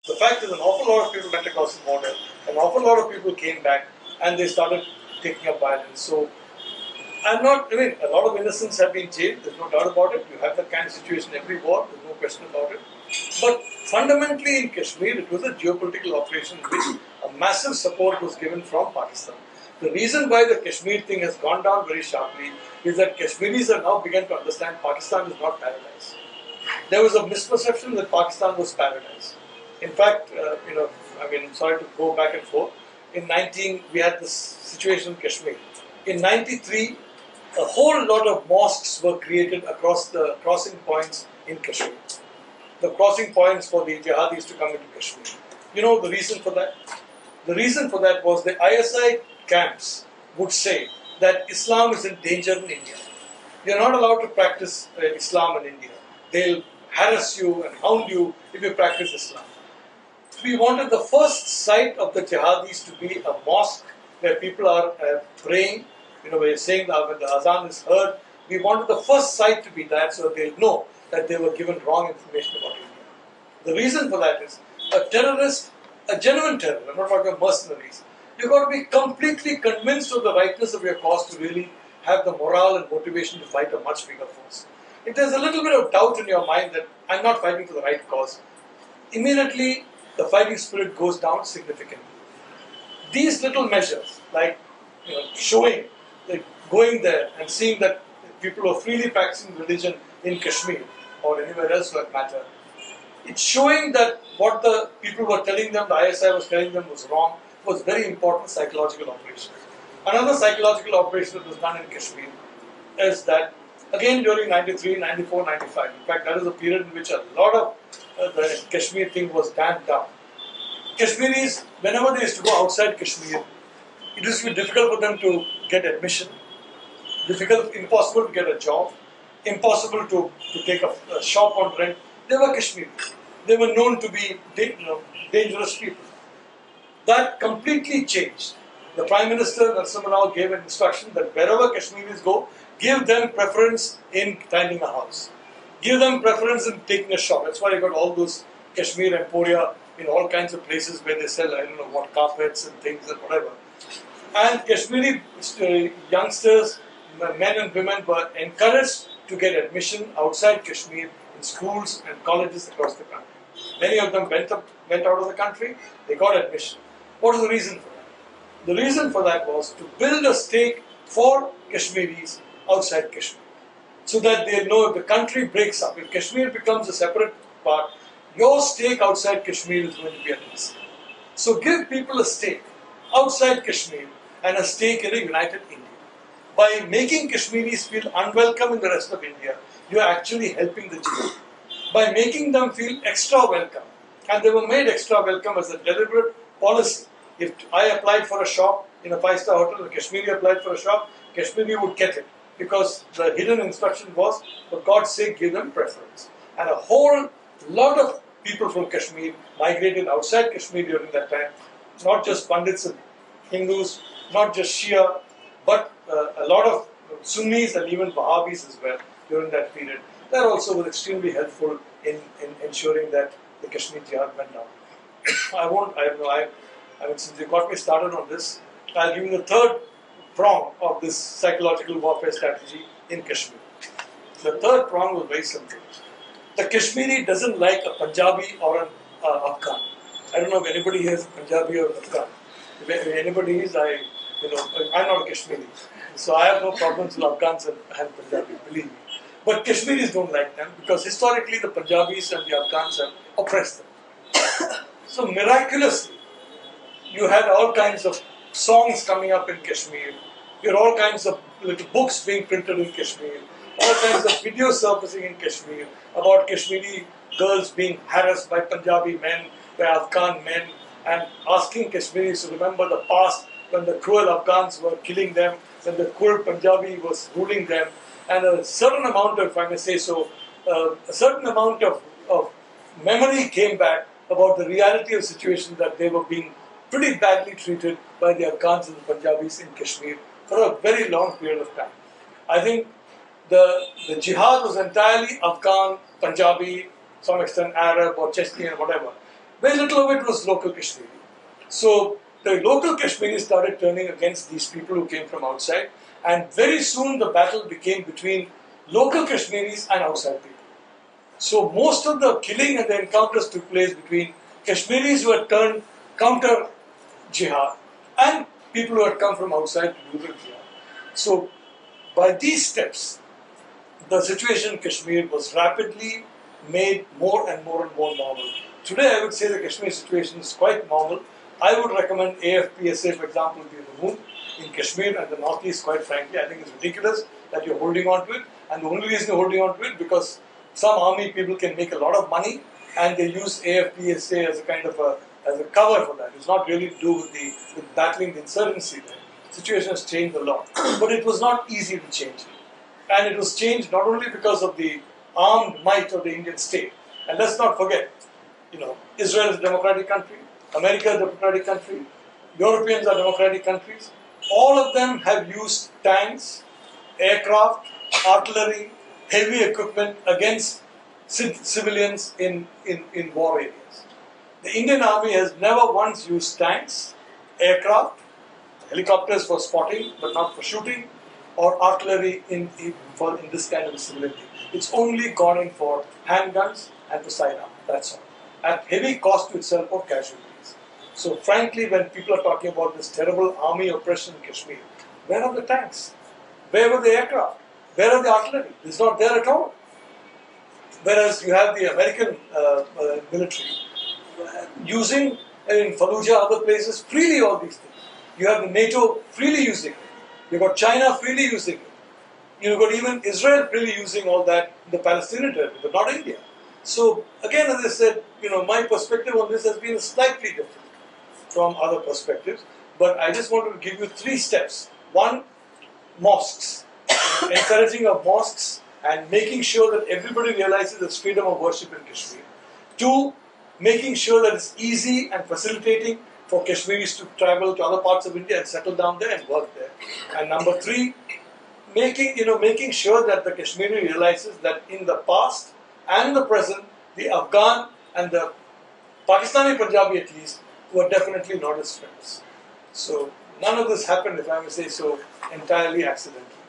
The fact is, an awful lot of people went across the border, an awful lot of people came back, and they started taking up violence. So, I mean, a lot of innocents have been jailed, there's no doubt about it. You have that kind of situation every war, there's no question about it. But fundamentally in Kashmir, it was a geopolitical operation in which a massive support was given from Pakistan. The reason why the Kashmir thing has gone down very sharply is that Kashmiris have now begun to understand Pakistan is not paradise. There was a misperception that Pakistan was paradise. In fact, I'm sorry to go back and forth. We had this situation in Kashmir. In 93, a whole lot of mosques were created across the crossing points in Kashmir. The crossing points for the jihadis to come into Kashmir. You know the reason for that? The reason for that was the ISI camps would say that Islam is in danger in India. You're not allowed to practice Islam in India. They'll harass you and hound you if you practice Islam. We wanted the first site of the jihadis to be a mosque where people are praying, where you're saying that when the azan is heard. We wanted the first site to be that so that they'll know that they were given wrong information about India. The reason for that is a terrorist, a genuine terrorist, I'm not talking about mercenaries, you've got to be completely convinced of the rightness of your cause to really have the morale and motivation to fight a much bigger force. If there's a little bit of doubt in your mind that I'm not fighting for the right cause, immediately the fighting spirit goes down significantly. These little measures, like showing, like going there and seeing that people are freely practicing religion in Kashmir or anywhere else for that matter, it's showing that what the people were telling them, the ISI was telling them was wrong, was very important psychological operation. Another psychological operation that was done in Kashmir is that, again during 93, 94, 95, in fact that is a period in which a lot of the Kashmir thing was damped down. Kashmiris, whenever they used to go outside Kashmir, it used to be difficult for them to get admission, impossible to get a job, impossible to take a shop on rent. They were Kashmiris. They were known to be dangerous people. That completely changed. The Prime Minister Narasimha Rao gave an instruction that wherever Kashmiris go, give them preference in finding a house. Give them preference in taking a shop. That's why you got all those Kashmir Emporia in all kinds of places where they sell, I don't know what, carpets and things and whatever. And Kashmiri youngsters, men and women, were encouraged to get admission outside Kashmir in schools and colleges across the country. Many of them went out of the country, they got admission. What was the reason for that? The reason for that was to build a stake for Kashmiris outside Kashmir. So that they know if the country breaks up, if Kashmir becomes a separate part, your stake outside Kashmir is going to be at risk. So give people a stake outside Kashmir and a stake in a united India. By making Kashmiris feel unwelcome in the rest of India, you are actually helping the jihad. By making them feel extra welcome, and they were made extra welcome as a deliberate policy. If I applied for a shop in a 5-star hotel, and Kashmiri applied for a shop, Kashmiri would get it. Because the hidden instruction was, for God's sake, give them preference. And a whole lot of people from Kashmir migrated outside Kashmir during that time. Not just Pandits and Hindus, not just Shia, but a lot of Sunnis and even Wahhabis as well during that period. That also was extremely helpful in ensuring that the Kashmir jihad went down. Since you got me started on this, I'll give you the third prong of this psychological warfare strategy in Kashmir. The third prong was very simple. The Kashmiri doesn't like a Punjabi or an Afghan. I don't know if anybody here is a Punjabi or Afghan. If anybody is, I'm not a Kashmiri. So I have no problems with Afghans and Punjabi, believe me. But Kashmiris don't like them because historically the Punjabis and the Afghans have oppressed them. So miraculously, you had all kinds of songs coming up in Kashmir. You had all kinds of little books being printed in Kashmir. All kinds of videos surfacing in Kashmir about Kashmiri girls being harassed by Punjabi men, by Afghan men, and asking Kashmiris to remember the past when the cruel Afghans were killing them, when the cruel Punjabi was ruling them, and a certain amount of, if I may say so, a certain amount of memory came back about the reality of the situation that they were being pretty badly treated by the Afghans and the Punjabis in Kashmir for a very long period of time. I think the jihad was entirely Afghan, Punjabi, to some extent Arab or Chechnya, whatever. Very little of it was local Kashmiri. So the local Kashmiris started turning against these people who came from outside, and very soon the battle became between local Kashmiris and outside people. So most of the killing and the encounters took place between Kashmiris who had turned counter jihad and people who had come from outside to do the jihad. So by these steps, the situation in Kashmir was rapidly made more and more normal. Today I would say the Kashmir situation is quite normal. I would recommend AFPSA, for example, be removed in Kashmir and the Northeast, quite frankly. I think it's ridiculous that you're holding on to it. And the only reason you're holding on to it because some army people can make a lot of money and they use AFPSA as a kind of as a cover for that. It's not really to do with battling the insurgency there. The situation has changed a lot. But it was not easy to change. And it was changed not only because of the armed might of the Indian state. And let's not forget, Israel is a democratic country, America is a democratic country, Europeans are democratic countries. All of them have used tanks, aircraft, artillery, heavy equipment against civilians in war areas. The Indian Army has never once used tanks, aircraft, helicopters for spotting but not for shooting, or artillery in this kind of civilian thing. It's only gone in for handguns and for sidearm, that's all. At heavy cost to itself or casualties. So frankly, when people are talking about this terrible army oppression in Kashmir, where are the tanks? Where were the aircraft? Where are the artillery? It's not there at all. Whereas you have the American military using, in Fallujah, other places, freely all these things. You have the NATO freely using it. You've got China freely using it. You've got even Israel freely using all that in the Palestinian territory, but not India. So again, as I said, my perspective on this has been slightly different from other perspectives. But I just wanted to give you 3 steps. 1, mosques. Encouraging of mosques and making sure that everybody realizes there's freedom of worship in Kashmir. 2, making sure that it's easy and facilitating for Kashmiris to travel to other parts of India and settle down there and work there. And number 3, making sure that the Kashmiri realizes that in the past and in the present, the Afghan and the Pakistani Punjabi at least were definitely not his friends. So none of this happened, if I may say so, entirely accidentally.